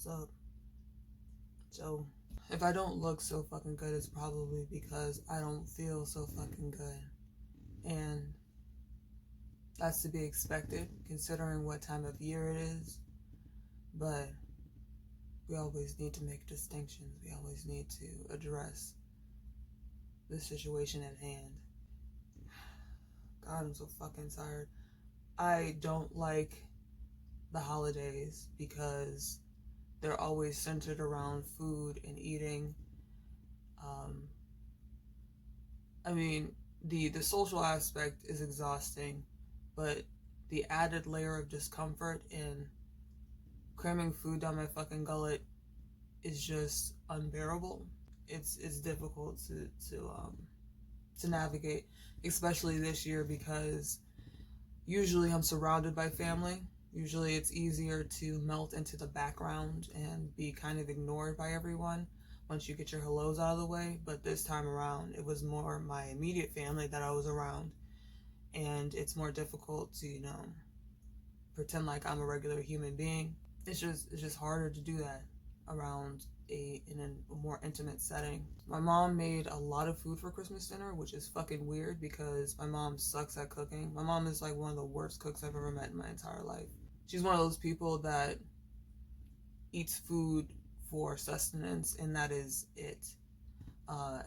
What's up? So, if I don't look so fucking good, it's probably because I don't feel so fucking good. And that's to be expected considering what time of year it is. But we always need to make distinctions. We always need to address the situation at hand. God, I'm so fucking tired. I don't like the holidays because they're always centered around food and eating. Um, I mean, the social aspect is exhausting, but the added layer of discomfort in cramming food down my fucking gullet is just unbearable. It's difficult to navigate, especially this year because usually I'm surrounded by family. Usually it's easier to melt into the background and be kind of ignored by everyone once you get your hellos out of the way. But this time around, it was more my immediate family that I was around. And it's more difficult to, pretend like I'm a regular human being. It's just harder to do that around in a more intimate setting. My mom made a lot of food for Christmas dinner, which is fucking weird because my mom sucks at cooking. My mom is like one of the worst cooks I've ever met in my entire life. She's one of those people that eats food for sustenance, and that is it.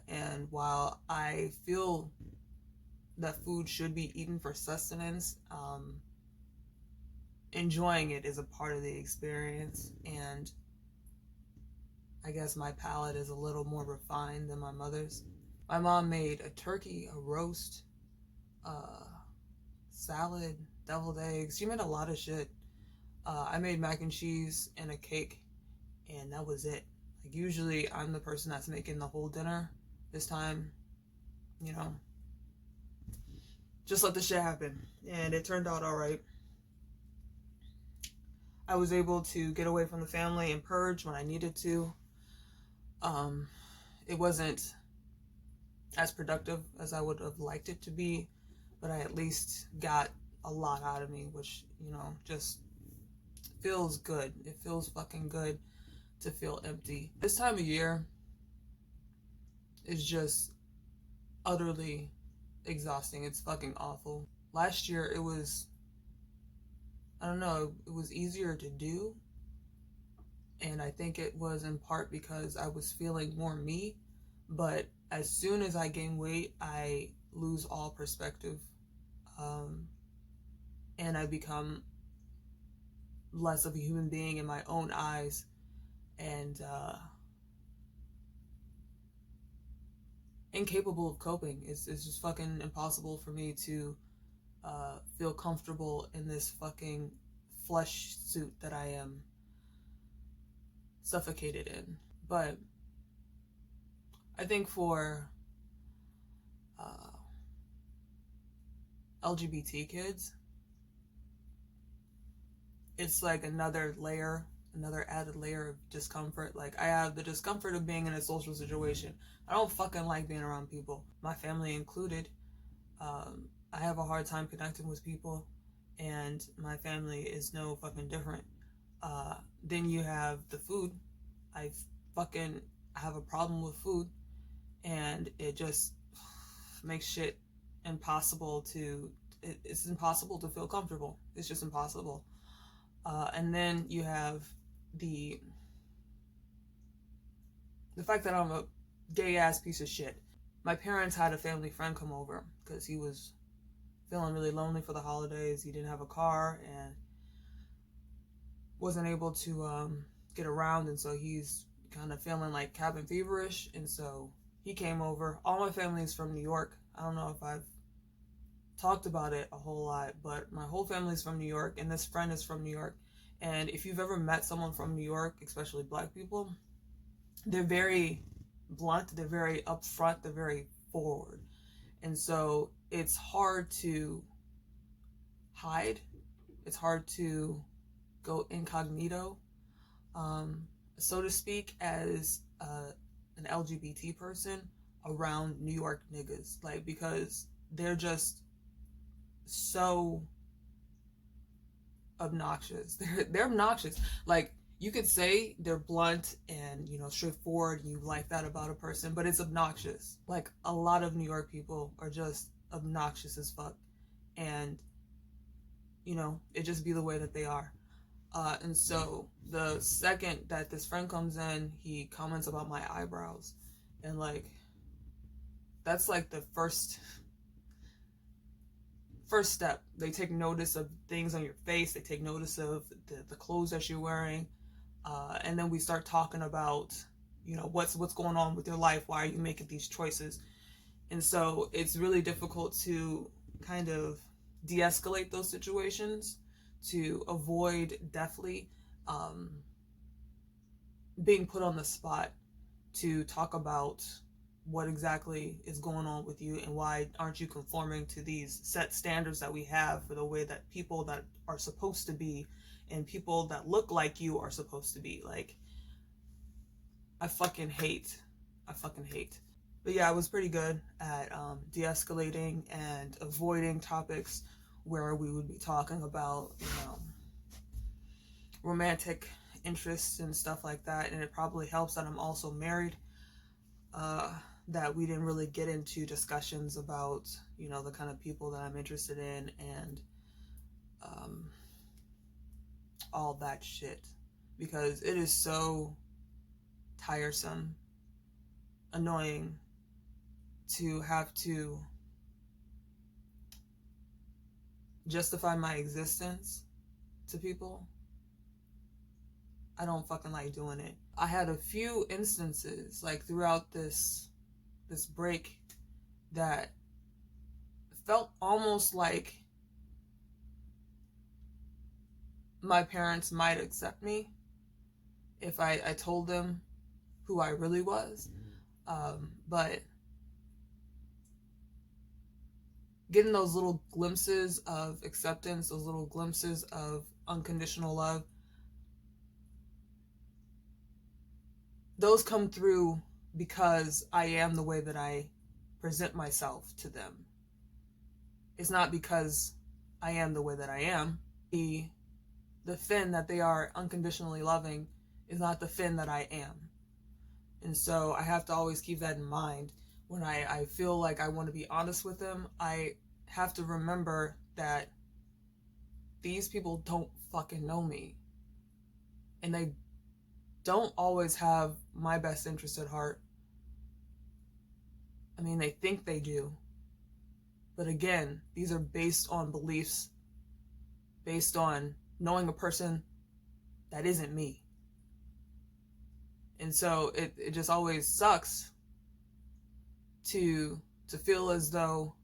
And while I feel that food should be eaten for sustenance, enjoying it is a part of the experience, and I guess my palate is a little more refined than my mother's. My mom made a turkey, a roast, salad, deviled eggs. She made a lot of shit. I made mac and cheese and a cake, and that was it. Like, usually I'm the person that's making the whole dinner. This time, just let the shit happen. And it turned out alright. I was able to get away from the family and purge when I needed to. It wasn't as productive as I would have liked it to be, but I at least got a lot out of me, which, just feels good. It feels fucking good to feel empty. This time of year is just utterly exhausting. It's fucking awful. Last year it was, I don't know, it was easier to do. And I think it was in part because I was feeling more me. But as soon as I gain weight, I lose all perspective. And I become less of a human being in my own eyes. And incapable of coping. It's just fucking impossible for me to feel comfortable in this fucking flesh suit that I am suffocated in. But I think for LGBT kids, it's like another added layer of discomfort. Like, I have the discomfort of being in a social situation. I don't fucking like being around people, my family included. I have a hard time connecting with people, and my family is no fucking different. Then you have the food. I fucking have a problem with food, and it just makes shit impossible it's impossible to feel comfortable. It's just impossible. And then you have the fact that I'm a gay ass piece of shit. My parents had a family friend come over because he was feeling really lonely for the holidays. He didn't have a car and wasn't able to get around, and so he's kind of feeling like cabin feverish, and so he came over. All my family is from New York. I don't know if I've talked about it a whole lot, but my whole family's from New York, and this friend is from New York. And if you've ever met someone from New York, especially black people, they're very blunt, they're very upfront, they're very forward. And so it's hard to hide. It's hard to go incognito, so to speak, as an LGBT person around New York niggas. Like, because they're just so obnoxious. They're obnoxious. Like, You could say they're blunt and, straightforward, and you like that about a person, but it's obnoxious. Like, a lot of New York people are just obnoxious as fuck. And, it just be the way that they are. And so the second that this friend comes in, he comments about my eyebrows. And, like, that's like the first step. They take notice of things on your face. They take notice of the clothes that you're wearing. And then we start talking about, what's going on with your life. Why are you making these choices? And so it's really difficult to kind of de-escalate those situations, to avoid definitely being put on the spot to talk about what exactly is going on with you and why aren't you conforming to these set standards that we have for the way that people that are supposed to be and people that look like you are supposed to be. Like, I fucking hate. But yeah, I was pretty good at de-escalating and avoiding topics where we would be talking about, romantic interests and stuff like that. And it probably helps that I'm also married, that we didn't really get into discussions about, the kind of people that I'm interested in and all that shit. Because it is so tiresome, annoying to have to justify my existence to people. I don't fucking like doing it. I had a few instances, like, throughout this break that felt almost like my parents might accept me if I told them who I really was. But getting those little glimpses of acceptance, those little glimpses of unconditional love, those come through because I am the way that I present myself to them. It's not because I am the way that I am. The Finn that they are unconditionally loving is not the Finn that I am. And so I have to always keep that in mind. When I feel like I want to be honest with them, I have to remember that these people don't fucking know me. And they don't always have my best interest at heart. I mean, they think they do. But again, these are based on beliefs, based on knowing a person that isn't me. And so it just always sucks to feel as though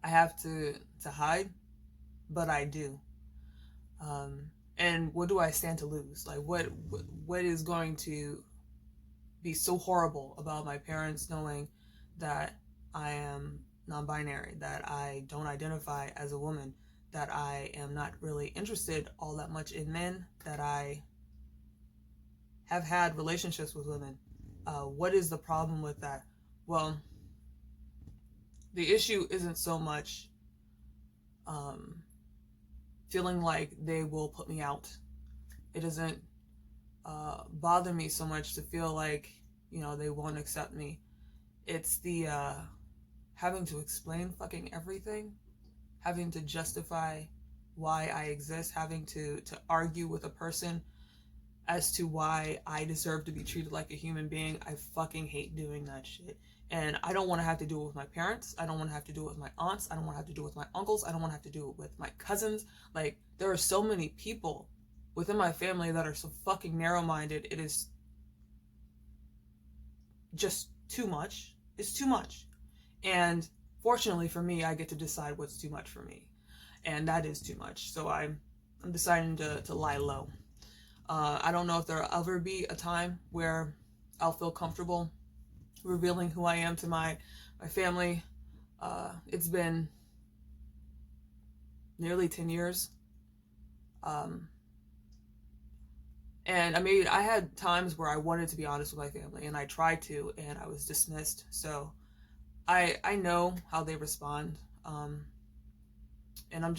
I have to hide, but I do. And what do I stand to lose? Like, what is going to be so horrible about my parents knowing that I am non-binary, that I don't identify as a woman, that I am not really interested all that much in men, that I have had relationships with women? What is the problem with that? Well, the issue isn't so much feeling like they will put me out. It doesn't bother me so much to feel like, they won't accept me. It's the having to explain fucking everything, having to justify why I exist, having to argue with a person as to why I deserve to be treated like a human being. I fucking hate doing that shit. And I don't want to have to do it with my parents. I don't want to have to do it with my aunts. I don't want to have to do it with my uncles. I don't want to have to do it with my cousins. Like, there are so many people within my family that are so fucking narrow-minded. It is just too much. It's too much. And fortunately for me, I get to decide what's too much for me. And that is too much. So I'm deciding to lie low. I don't know if there'll ever be a time where I'll feel comfortable revealing who I am to my family. It's been nearly 10 years. And I mean, I had times where I wanted to be honest with my family, and I tried to, and I was dismissed. So I know how they respond. And I'm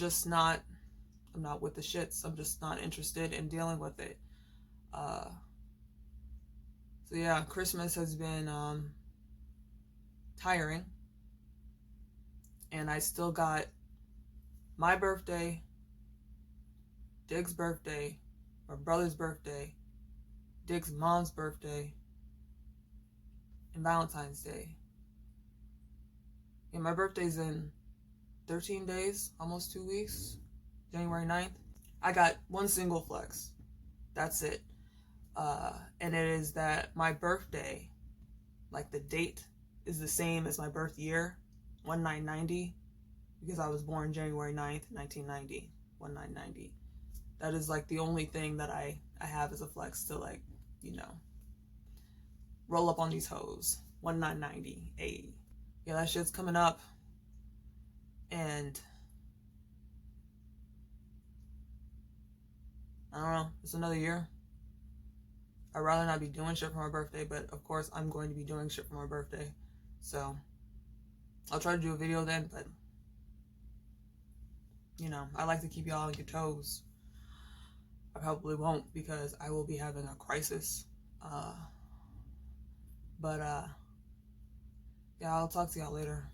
not with the shits. I'm just not interested in dealing with it. Uh, so yeah, Christmas has been tiring, and I still got my birthday, Dig's birthday, my brother's birthday, Dig's mom's birthday, and Valentine's Day. Yeah, my birthday's in 13 days, almost 2 weeks, January 9th. I got one single flex. That's it. And it is that my birthday, like the date, is the same as my birth year, 1990, because I was born January 9th, 1990, 1990. That is like the only thing that I have as a flex to, like, you know, roll up on these hoes. 1990. Ayy. Yeah, that shit's coming up. And I don't know, it's another year. I'd rather not be doing shit for my birthday, but of course I'm going to be doing shit for my birthday. So I'll try to do a video then, but you know, I like to keep y'all on your toes. I probably won't because I will be having a crisis. But yeah, I'll talk to y'all later.